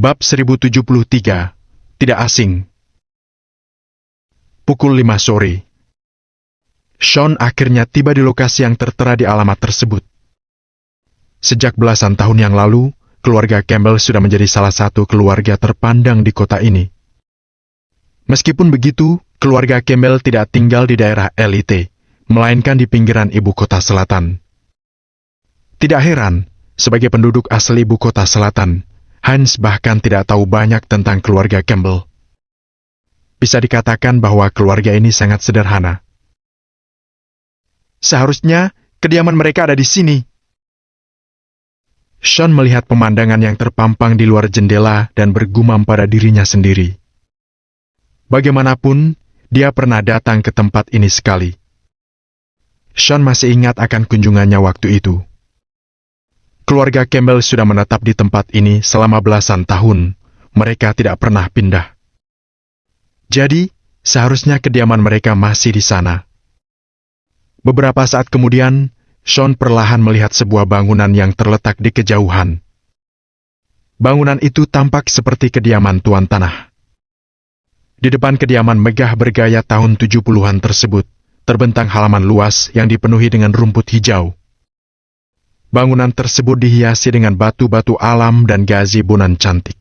Bab 1073, Tidak Asing. Pukul 5 sore. Sean akhirnya tiba di lokasi yang tertera di alamat tersebut. Sejak belasan tahun yang lalu, keluarga Campbell sudah menjadi salah satu keluarga terpandang di kota ini. Meskipun begitu, keluarga Campbell tidak tinggal di daerah elite, melainkan di pinggiran ibu kota selatan. Tidak heran, sebagai penduduk asli ibu kota selatan, Hans bahkan tidak tahu banyak tentang keluarga Campbell. Bisa dikatakan bahwa keluarga ini sangat sederhana. Seharusnya kediaman mereka ada di sini. Sean melihat pemandangan yang terpampang di luar jendela dan bergumam pada dirinya sendiri. Bagaimanapun, dia pernah datang ke tempat ini sekali. Sean masih ingat akan kunjungannya waktu itu. Keluarga Campbell sudah menetap di tempat ini selama belasan tahun. Mereka tidak pernah pindah. Jadi, seharusnya kediaman mereka masih di sana. Beberapa saat kemudian, Sean perlahan melihat sebuah bangunan yang terletak di kejauhan. Bangunan itu tampak seperti kediaman tuan tanah. Di depan kediaman megah bergaya tahun 70-an tersebut, terbentang halaman luas yang dipenuhi dengan rumput hijau. Bangunan tersebut dihiasi dengan batu-batu alam dan gazebonan cantik.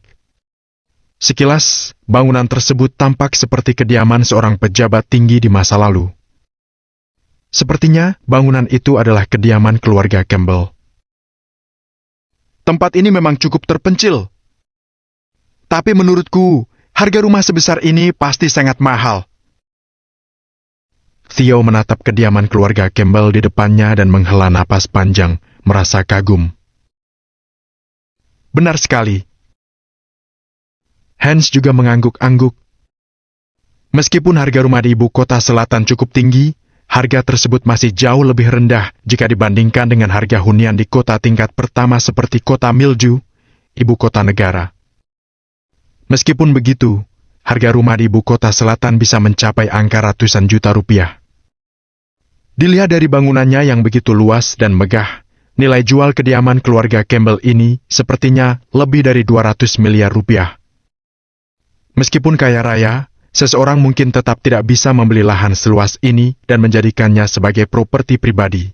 Sekilas, bangunan tersebut tampak seperti kediaman seorang pejabat tinggi di masa lalu. Sepertinya, bangunan itu adalah kediaman keluarga Campbell. Tempat ini memang cukup terpencil. Tapi menurutku, harga rumah sebesar ini pasti sangat mahal. Theo menatap kediaman keluarga Campbell di depannya dan menghela napas panjang, merasa kagum. Benar sekali. Hans juga mengangguk-angguk. Meskipun harga rumah di ibu kota selatan cukup tinggi, harga tersebut masih jauh lebih rendah jika dibandingkan dengan harga hunian di kota tingkat pertama seperti kota Milju, ibu kota negara. Meskipun begitu, harga rumah di ibu kota selatan bisa mencapai angka ratusan juta rupiah. Dilihat dari bangunannya yang begitu luas dan megah, nilai jual kediaman keluarga Campbell ini sepertinya lebih dari 200 miliar rupiah. Meskipun kaya raya, seseorang mungkin tetap tidak bisa membeli lahan seluas ini dan menjadikannya sebagai properti pribadi.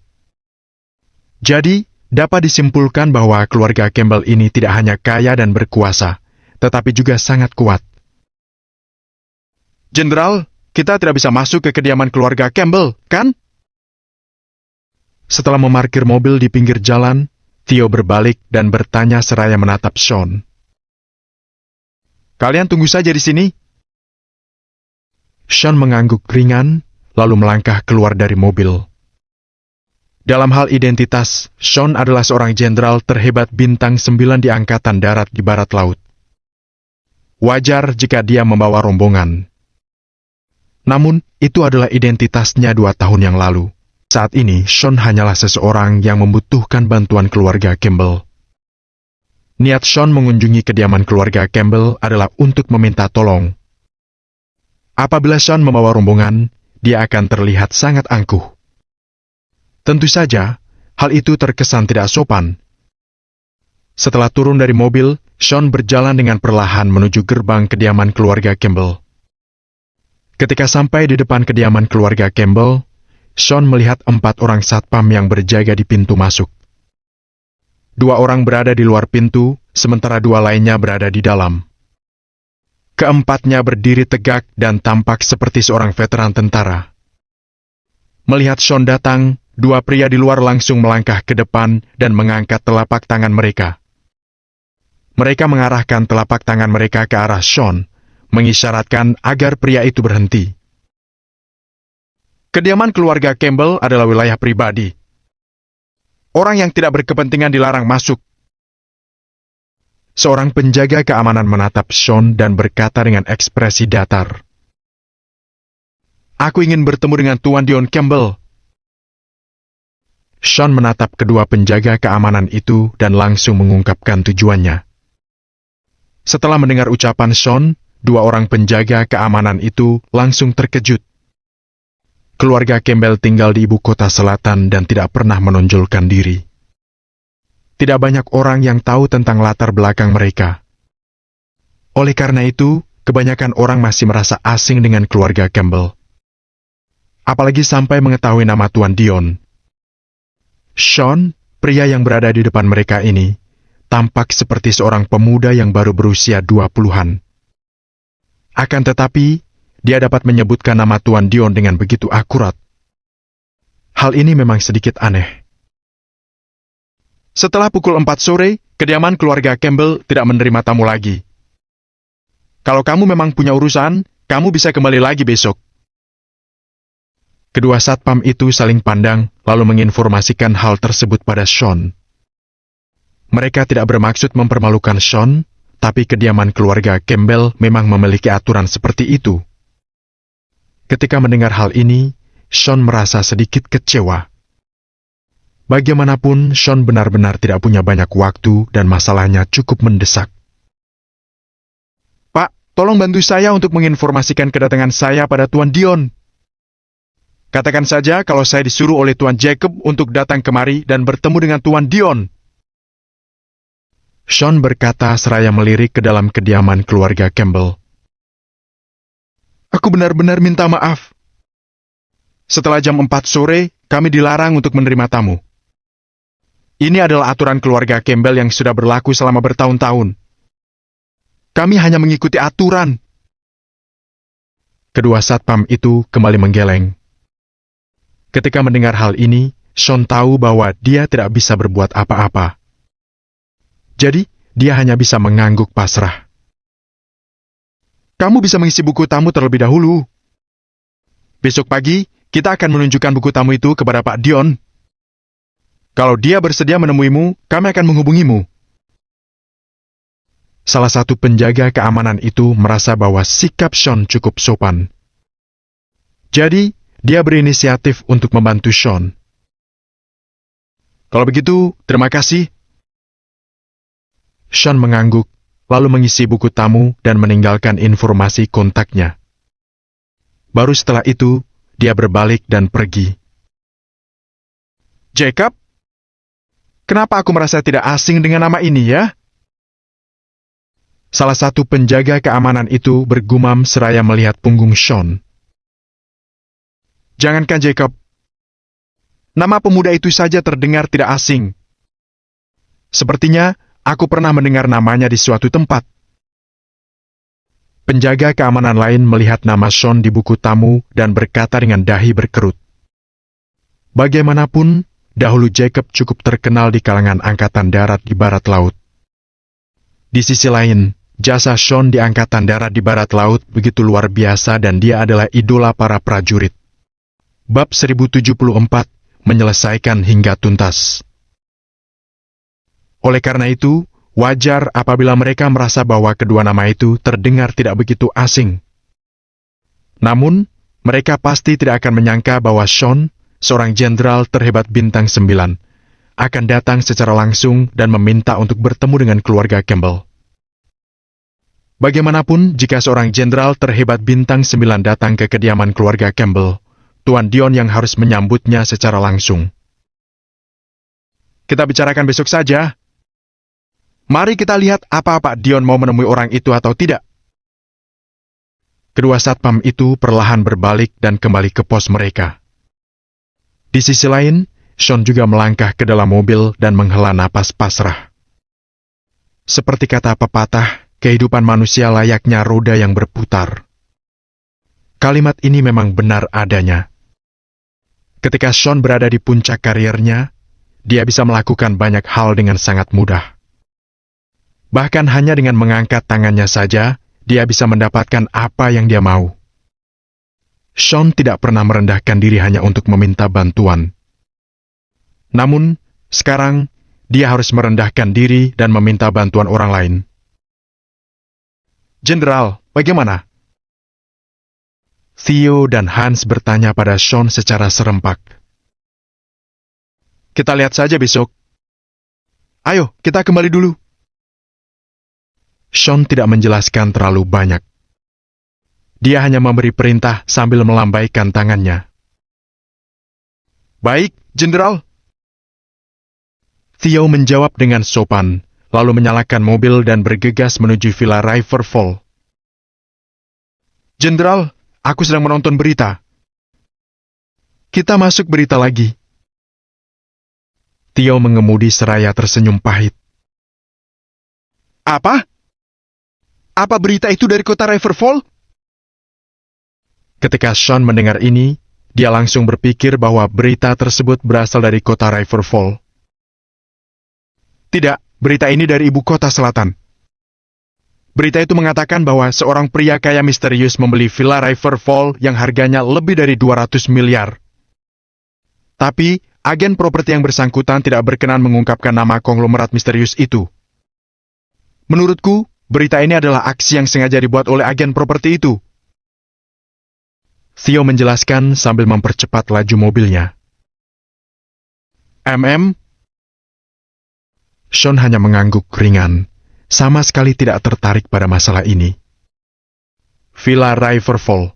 Jadi, dapat disimpulkan bahwa keluarga Campbell ini tidak hanya kaya dan berkuasa, tetapi juga sangat kuat. Jenderal, kita tidak bisa masuk ke kediaman keluarga Campbell, kan? Setelah memarkir mobil di pinggir jalan, Theo berbalik dan bertanya seraya menatap Sean. Kalian tunggu saja di sini. Sean mengangguk ringan, lalu melangkah keluar dari mobil. Dalam hal identitas, Sean adalah seorang jenderal terhebat bintang 9 di Angkatan Darat di Barat Laut. Wajar jika dia membawa rombongan. Namun, itu adalah identitasnya 2 tahun yang lalu. Saat ini, Sean hanyalah seseorang yang membutuhkan bantuan keluarga Campbell. Niat Sean mengunjungi kediaman keluarga Campbell adalah untuk meminta tolong. Apabila Sean membawa rombongan, dia akan terlihat sangat angkuh. Tentu saja, hal itu terkesan tidak sopan. Setelah turun dari mobil, Sean berjalan dengan perlahan menuju gerbang kediaman keluarga Campbell. Ketika sampai di depan kediaman keluarga Campbell, Sean melihat 4 orang satpam yang berjaga di pintu masuk. 2 orang berada di luar pintu, sementara 2 lainnya berada di dalam. Keempatnya berdiri tegak dan tampak seperti seorang veteran tentara. Melihat Sean datang, 2 pria di luar langsung melangkah ke depan dan mengangkat telapak tangan mereka. Mereka mengarahkan telapak tangan mereka ke arah Sean, mengisyaratkan agar pria itu berhenti. Kediaman keluarga Campbell adalah wilayah pribadi. Orang yang tidak berkepentingan dilarang masuk. Seorang penjaga keamanan menatap Sean dan berkata dengan ekspresi datar. Aku ingin bertemu dengan Tuan Dion Campbell. Sean menatap kedua penjaga keamanan itu dan langsung mengungkapkan tujuannya. Setelah mendengar ucapan Sean, 2 orang penjaga keamanan itu langsung terkejut. Keluarga Campbell tinggal di ibu kota selatan dan tidak pernah menonjolkan diri. Tidak banyak orang yang tahu tentang latar belakang mereka. Oleh karena itu, kebanyakan orang masih merasa asing dengan keluarga Campbell. Apalagi sampai mengetahui nama Tuan Dion. Sean, pria yang berada di depan mereka ini, tampak seperti seorang pemuda yang baru berusia 20-an. Akan tetapi, dia dapat menyebutkan nama Tuan Dion dengan begitu akurat. Hal ini memang sedikit aneh. Setelah pukul 4 sore, kediaman keluarga Campbell tidak menerima tamu lagi. Kalau kamu memang punya urusan, kamu bisa kembali lagi besok. Kedua satpam itu saling pandang, lalu menginformasikan hal tersebut pada Sean. Mereka tidak bermaksud mempermalukan Sean, tapi kediaman keluarga Campbell memang memiliki aturan seperti itu. Ketika mendengar hal ini, Sean merasa sedikit kecewa. Bagaimanapun, Sean benar-benar tidak punya banyak waktu dan masalahnya cukup mendesak. Pak, tolong bantu saya untuk menginformasikan kedatangan saya pada Tuan Dion. Katakan saja kalau saya disuruh oleh Tuan Jacob untuk datang kemari dan bertemu dengan Tuan Dion. Sean berkata seraya melirik ke dalam kediaman keluarga Campbell. Aku benar-benar minta maaf. Setelah jam 4 sore, kami dilarang untuk menerima tamu. Ini adalah aturan keluarga Campbell yang sudah berlaku selama bertahun-tahun. Kami hanya mengikuti aturan. Kedua satpam itu kembali menggeleng. Ketika mendengar hal ini, Sean tahu bahwa dia tidak bisa berbuat apa-apa. Jadi, dia hanya bisa mengangguk pasrah. Kamu bisa mengisi buku tamu terlebih dahulu. Besok pagi, kita akan menunjukkan buku tamu itu kepada Pak Dion. Kalau dia bersedia menemuimu, kami akan menghubungimu. Salah satu penjaga keamanan itu merasa bahwa sikap Sean cukup sopan. Jadi, dia berinisiatif untuk membantu Sean. Kalau begitu, terima kasih. Sean mengangguk, lalu mengisi buku tamu dan meninggalkan informasi kontaknya. Baru setelah itu, dia berbalik dan pergi. Jacob? Kenapa aku merasa tidak asing dengan nama ini ya? Salah satu penjaga keamanan itu bergumam seraya melihat punggung Sean. Jangankan Jacob. Nama pemuda itu saja terdengar tidak asing. Sepertinya aku pernah mendengar namanya di suatu tempat. Penjaga keamanan lain melihat nama Sean di buku tamu dan berkata dengan dahi berkerut. Bagaimanapun, dahulu Jacob cukup terkenal di kalangan angkatan darat di barat laut. Di sisi lain, jasa Sean di angkatan darat di barat laut begitu luar biasa dan dia adalah idola para prajurit. Bab 1074, menyelesaikan hingga tuntas. Oleh karena itu, wajar apabila mereka merasa bahwa kedua nama itu terdengar tidak begitu asing. Namun, mereka pasti tidak akan menyangka bahwa Sean, seorang jenderal terhebat bintang 9, akan datang secara langsung dan meminta untuk bertemu dengan keluarga Campbell. Bagaimanapun, jika seorang jenderal terhebat bintang 9 datang ke kediaman keluarga Campbell, Tuan Dion yang harus menyambutnya secara langsung. Kita bicarakan besok saja. Mari kita lihat apa Pak Dion mau menemui orang itu atau tidak. Kedua satpam itu perlahan berbalik dan kembali ke pos mereka. Di sisi lain, Sean juga melangkah ke dalam mobil dan menghela napas pasrah. Seperti kata pepatah, kehidupan manusia layaknya roda yang berputar. Kalimat ini memang benar adanya. Ketika Sean berada di puncak karirnya, dia bisa melakukan banyak hal dengan sangat mudah. Bahkan hanya dengan mengangkat tangannya saja, dia bisa mendapatkan apa yang dia mau. Sean tidak pernah merendahkan diri hanya untuk meminta bantuan. Namun, sekarang, dia harus merendahkan diri dan meminta bantuan orang lain. Jenderal, bagaimana? Theo dan Hans bertanya pada Sean secara serempak. Kita lihat saja besok. Ayo, kita kembali dulu. Sean tidak menjelaskan terlalu banyak. Dia hanya memberi perintah sambil melambaikan tangannya. Baik, Jenderal. Theo menjawab dengan sopan, lalu menyalakan mobil dan bergegas menuju Villa Riverfall. Jenderal, aku sedang menonton berita. Kita masuk berita lagi. Theo mengemudi seraya tersenyum pahit. Apa? Apa berita itu dari kota Riverfall? Ketika Sean mendengar ini, dia langsung berpikir bahwa berita tersebut berasal dari kota Riverfall. Tidak, berita ini dari ibu kota selatan. Berita itu mengatakan bahwa seorang pria kaya misterius membeli Villa Riverfall yang harganya lebih dari 200 miliar. Tapi, agen properti yang bersangkutan tidak berkenan mengungkapkan nama konglomerat misterius itu. Menurutku, berita ini adalah aksi yang sengaja dibuat oleh agen properti itu. Theo menjelaskan sambil mempercepat laju mobilnya. Sean hanya mengangguk ringan, sama sekali tidak tertarik pada masalah ini. Villa Riverfall.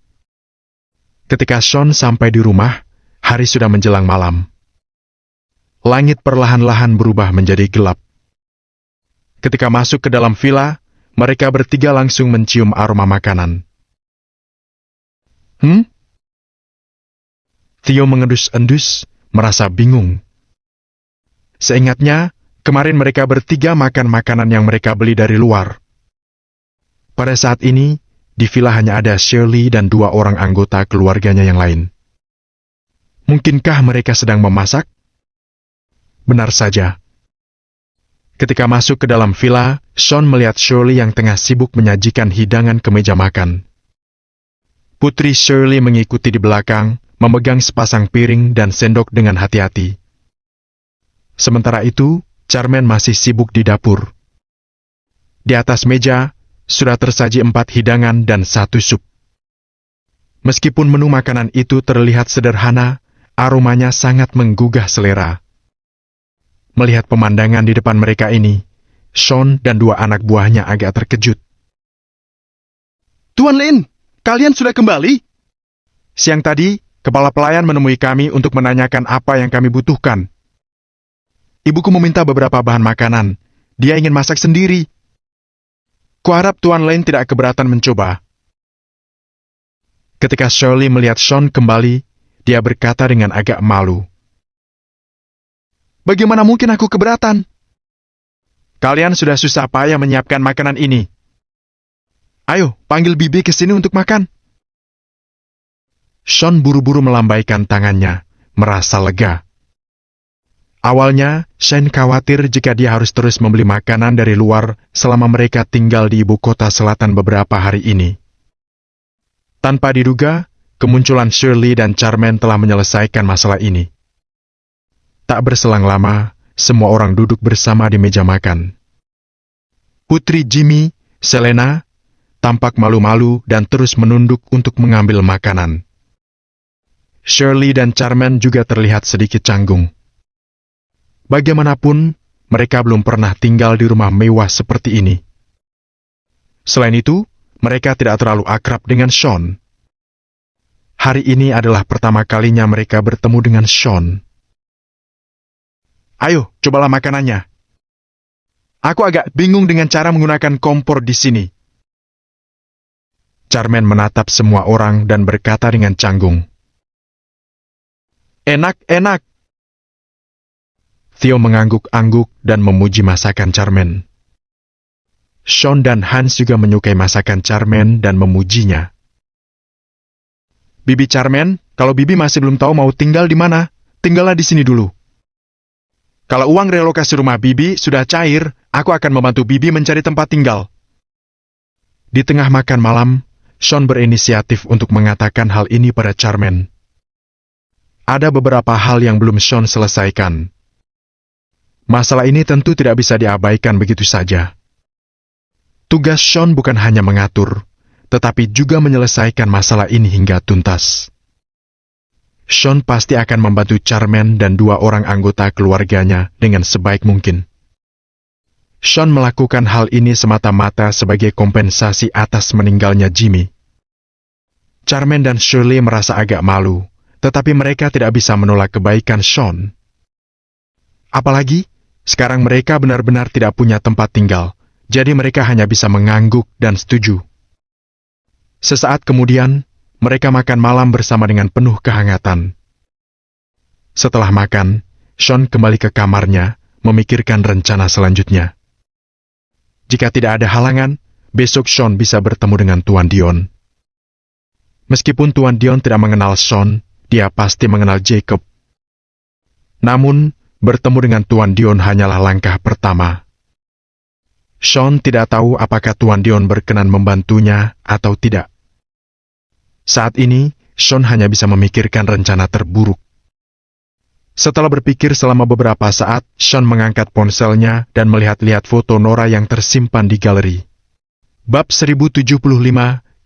Ketika Sean sampai di rumah, hari sudah menjelang malam. Langit perlahan-lahan berubah menjadi gelap. Ketika masuk ke dalam villa, mereka bertiga langsung mencium aroma makanan. Theo mengendus-endus, merasa bingung. Seingatnya, kemarin mereka bertiga makan makanan yang mereka beli dari luar. Pada saat ini, di villa hanya ada Shirley dan 2 orang anggota keluarganya yang lain. Mungkinkah mereka sedang memasak? Benar saja. Ketika masuk ke dalam villa, Sean melihat Shirley yang tengah sibuk menyajikan hidangan ke meja makan. Putri Shirley mengikuti di belakang, memegang sepasang piring dan sendok dengan hati-hati. Sementara itu, Charmaine masih sibuk di dapur. Di atas meja, sudah tersaji 4 hidangan dan 1 sup. Meskipun menu makanan itu terlihat sederhana, aromanya sangat menggugah selera. Melihat pemandangan di depan mereka ini, Sean dan 2 anak buahnya agak terkejut. Tuan Lin, kalian sudah kembali? Siang tadi, kepala pelayan menemui kami untuk menanyakan apa yang kami butuhkan. Ibuku meminta beberapa bahan makanan. Dia ingin masak sendiri. Kuharap Tuan Lin tidak keberatan mencoba. Ketika Shirley melihat Sean kembali, dia berkata dengan agak malu. Bagaimana mungkin aku keberatan? Kalian sudah susah payah menyiapkan makanan ini. Ayo, panggil Bibi ke sini untuk makan. Sean buru-buru melambaikan tangannya, merasa lega. Awalnya, Shane khawatir jika dia harus terus membeli makanan dari luar selama mereka tinggal di ibu kota selatan beberapa hari ini. Tanpa diduga, kemunculan Shirley dan Charmaine telah menyelesaikan masalah ini. Tak berselang lama, semua orang duduk bersama di meja makan. Putri Jimmy, Selena, tampak malu-malu dan terus menunduk untuk mengambil makanan. Shirley dan Charmaine juga terlihat sedikit canggung. Bagaimanapun, mereka belum pernah tinggal di rumah mewah seperti ini. Selain itu, mereka tidak terlalu akrab dengan Sean. Hari ini adalah pertama kalinya mereka bertemu dengan Sean. Ayo, cobalah makanannya. Aku agak bingung dengan cara menggunakan kompor di sini. Charmaine menatap semua orang dan berkata dengan canggung. Enak-enak. Theo mengangguk-angguk dan memuji masakan Charmaine. Sean dan Hans juga menyukai masakan Charmaine dan memujinya. Bibi Charmaine, kalau Bibi masih belum tahu mau tinggal di mana, tinggallah di sini dulu. Kalau uang relokasi rumah Bibi sudah cair, aku akan membantu Bibi mencari tempat tinggal. Di tengah makan malam, Sean berinisiatif untuk mengatakan hal ini pada Charmaine. Ada beberapa hal yang belum Sean selesaikan. Masalah ini tentu tidak bisa diabaikan begitu saja. Tugas Sean bukan hanya mengatur, tetapi juga menyelesaikan masalah ini hingga tuntas. Sean pasti akan membantu Charmaine dan 2 orang anggota keluarganya dengan sebaik mungkin. Sean melakukan hal ini semata-mata sebagai kompensasi atas meninggalnya Jimmy. Charmaine dan Shirley merasa agak malu, tetapi mereka tidak bisa menolak kebaikan Sean. Apalagi, Sekarang mereka benar-benar tidak punya tempat tinggal, jadi mereka hanya bisa mengangguk dan setuju. Sesaat kemudian, mereka makan malam bersama dengan penuh kehangatan. Setelah makan, Sean kembali ke kamarnya, memikirkan rencana selanjutnya. Jika tidak ada halangan, besok Sean bisa bertemu dengan Tuan Dion. Meskipun Tuan Dion tidak mengenal Sean, dia pasti mengenal Jacob. Namun, bertemu dengan Tuan Dion hanyalah langkah pertama. Sean tidak tahu apakah Tuan Dion berkenan membantunya atau tidak. Saat ini, Sean hanya bisa memikirkan rencana terburuk. Setelah berpikir selama beberapa saat, Sean mengangkat ponselnya dan melihat-lihat foto Nora yang tersimpan di galeri. Bab 1075,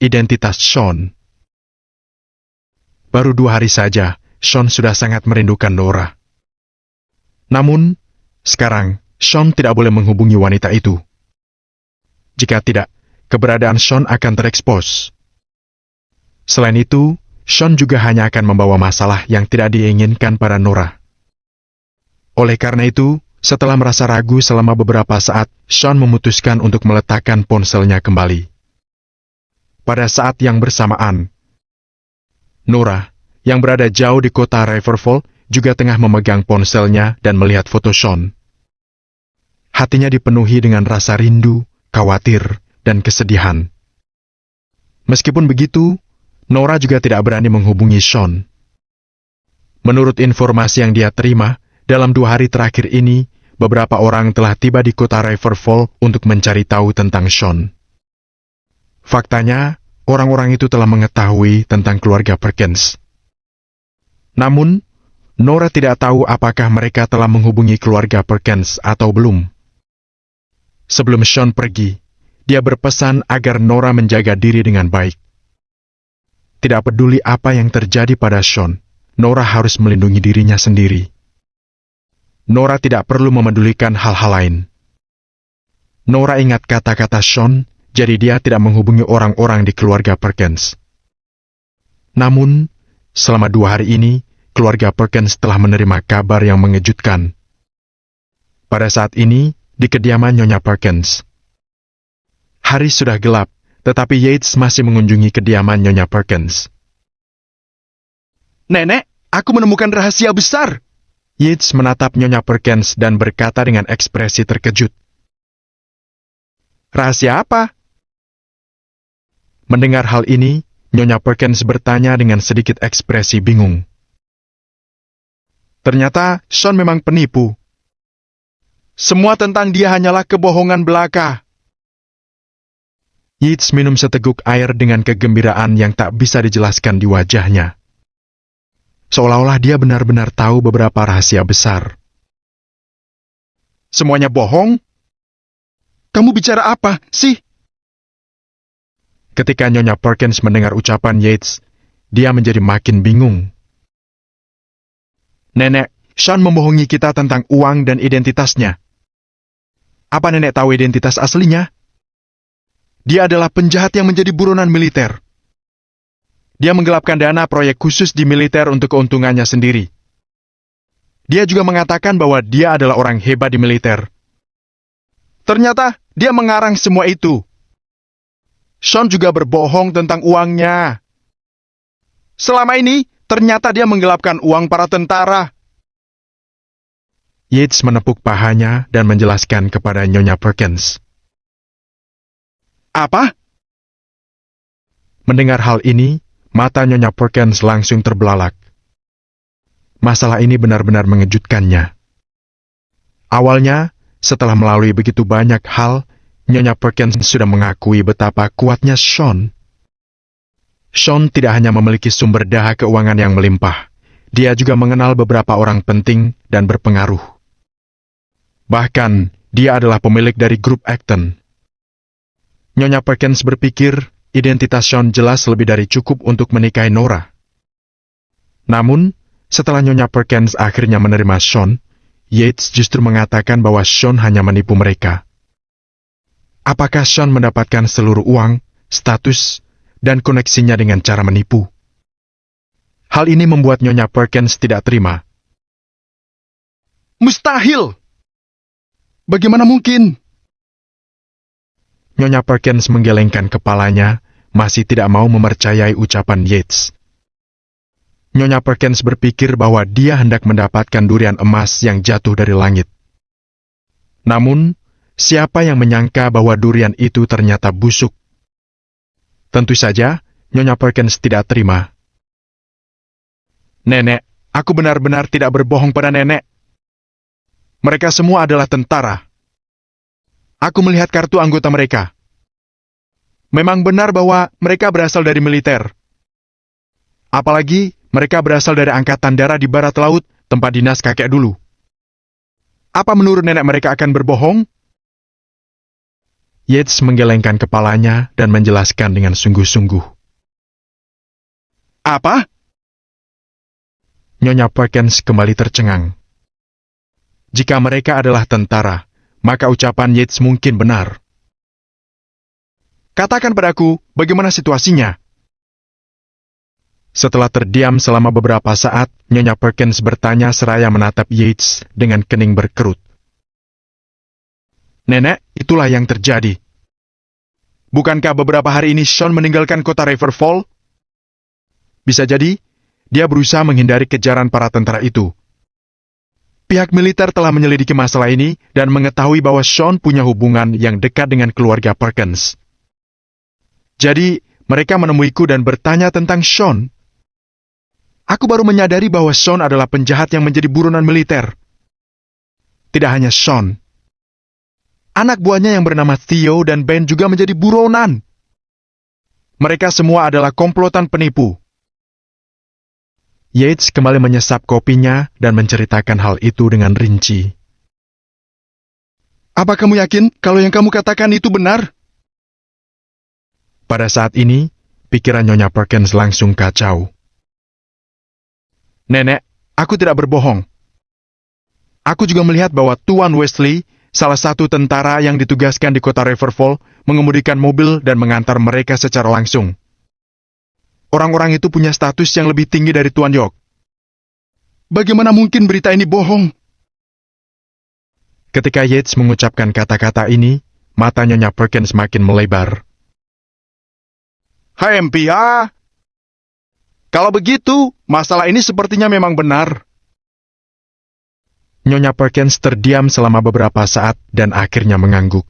Identitas Sean. Baru 2 hari saja, Sean sudah sangat merindukan Nora. Namun, sekarang, Sean tidak boleh menghubungi wanita itu. Jika tidak, keberadaan Sean akan terekspos. Selain itu, Sean juga hanya akan membawa masalah yang tidak diinginkan pada Nora. Oleh karena itu, setelah merasa ragu selama beberapa saat, Sean memutuskan untuk meletakkan ponselnya kembali. Pada saat yang bersamaan, Nora, yang berada jauh di kota Riverfall, juga tengah memegang ponselnya dan melihat foto Sean. Hatinya dipenuhi dengan rasa rindu, khawatir, dan kesedihan. Meskipun begitu, Nora juga tidak berani menghubungi Sean. Menurut informasi yang dia terima, dalam 2 hari terakhir ini, beberapa orang telah tiba di kota Riverfall untuk mencari tahu tentang Sean. Faktanya, orang-orang itu telah mengetahui tentang keluarga Perkins. Namun, Nora tidak tahu apakah mereka telah menghubungi keluarga Perkins atau belum. Sebelum Sean pergi, dia berpesan agar Nora menjaga diri dengan baik. Tidak peduli apa yang terjadi pada Sean, Nora harus melindungi dirinya sendiri. Nora tidak perlu memedulikan hal-hal lain. Nora ingat kata-kata Sean, jadi dia tidak menghubungi orang-orang di keluarga Perkins. Namun, selama 2 hari ini, keluarga Perkins telah menerima kabar yang mengejutkan. Pada saat ini, di kediaman Nyonya Perkins. Hari sudah gelap, tetapi Yates masih mengunjungi kediaman Nyonya Perkins. Nenek, aku menemukan rahasia besar. Yates menatap Nyonya Perkins dan berkata dengan ekspresi terkejut. Rahasia apa? Mendengar hal ini, Nyonya Perkins bertanya dengan sedikit ekspresi bingung. Ternyata Sean memang penipu. Semua tentang dia hanyalah kebohongan belaka. Yates minum seteguk air dengan kegembiraan yang tak bisa dijelaskan di wajahnya. Seolah-olah dia benar-benar tahu beberapa rahasia besar. Semuanya bohong? Kamu bicara apa sih? Ketika Nyonya Perkins mendengar ucapan Yates, dia menjadi makin bingung. Nenek, Sean membohongi kita tentang uang dan identitasnya. Apa nenek tahu identitas aslinya? Dia adalah penjahat yang menjadi buronan militer. Dia menggelapkan dana proyek khusus di militer untuk keuntungannya sendiri. Dia juga mengatakan bahwa dia adalah orang hebat di militer. Ternyata dia mengarang semua itu. Sean juga berbohong tentang uangnya. Selama ini, ternyata dia menggelapkan uang para tentara. Yates menepuk pahanya dan menjelaskan kepada Nyonya Perkins. Apa? Mendengar hal ini, mata Nyonya Perkins langsung terbelalak. Masalah ini benar-benar mengejutkannya. Awalnya, setelah melalui begitu banyak hal, Nyonya Perkins sudah mengakui betapa kuatnya Sean. Sean tidak hanya memiliki sumber daya keuangan yang melimpah, dia juga mengenal beberapa orang penting dan berpengaruh. Bahkan, dia adalah pemilik dari grup Acton. Nyonya Perkins berpikir identitas Sean jelas lebih dari cukup untuk menikahi Nora. Namun, setelah Nyonya Perkins akhirnya menerima Sean, Yates justru mengatakan bahwa Sean hanya menipu mereka. Apakah Sean mendapatkan seluruh uang, status, dan koneksinya dengan cara menipu? Hal ini membuat Nyonya Perkins tidak terima. Mustahil! Bagaimana mungkin? Nyonya Perkins menggelengkan kepalanya, masih tidak mau mempercayai ucapan Yates. Nyonya Perkins berpikir bahwa dia hendak mendapatkan durian emas yang jatuh dari langit. Namun, siapa yang menyangka bahwa durian itu ternyata busuk? Tentu saja, Nyonya Perkins tidak terima. Nenek, aku benar-benar tidak berbohong pada nenek. Mereka semua adalah tentara. Aku melihat kartu anggota mereka. Memang benar bahwa mereka berasal dari militer. Apalagi mereka berasal dari angkatan darat di barat laut, tempat dinas kakek dulu. Apa menurut nenek mereka akan berbohong? Yates menggelengkan kepalanya dan menjelaskan dengan sungguh-sungguh. Apa? Nyonya Perkins kembali tercengang. Jika mereka adalah tentara, maka ucapan Yates mungkin benar. Katakan padaku, bagaimana situasinya? Setelah terdiam selama beberapa saat, Nyonya Perkins bertanya seraya menatap Yates dengan kening berkerut. Nenek, itulah yang terjadi. Bukankah beberapa hari ini Sean meninggalkan kota Riverfall? Bisa jadi, dia berusaha menghindari kejaran para tentara itu. Pihak militer telah menyelidiki masalah ini dan mengetahui bahwa Sean punya hubungan yang dekat dengan keluarga Perkins. Jadi, mereka menemuiku dan bertanya tentang Sean. Aku baru menyadari bahwa Sean adalah penjahat yang menjadi buronan militer. Tidak hanya Sean. Anak buahnya yang bernama Theo dan Ben juga menjadi buronan. Mereka semua adalah komplotan penipu. Yates kembali menyesap kopinya dan menceritakan hal itu dengan rinci. Apa kamu yakin kalau yang kamu katakan itu benar? Pada saat ini, pikiran Nyonya Perkins langsung kacau. Nenek, aku tidak berbohong. Aku juga melihat bahwa Tuan Wesley, salah satu tentara yang ditugaskan di kota Riverfall, mengemudikan mobil dan mengantar mereka secara langsung. Orang-orang itu punya status yang lebih tinggi dari Tuan York. Bagaimana mungkin berita ini bohong? Ketika Yates mengucapkan kata-kata ini, mata Nyonya Perkins makin melebar. Hai MPA, kalau begitu, masalah ini sepertinya memang benar. Nyonya Perkins terdiam selama beberapa saat dan akhirnya mengangguk.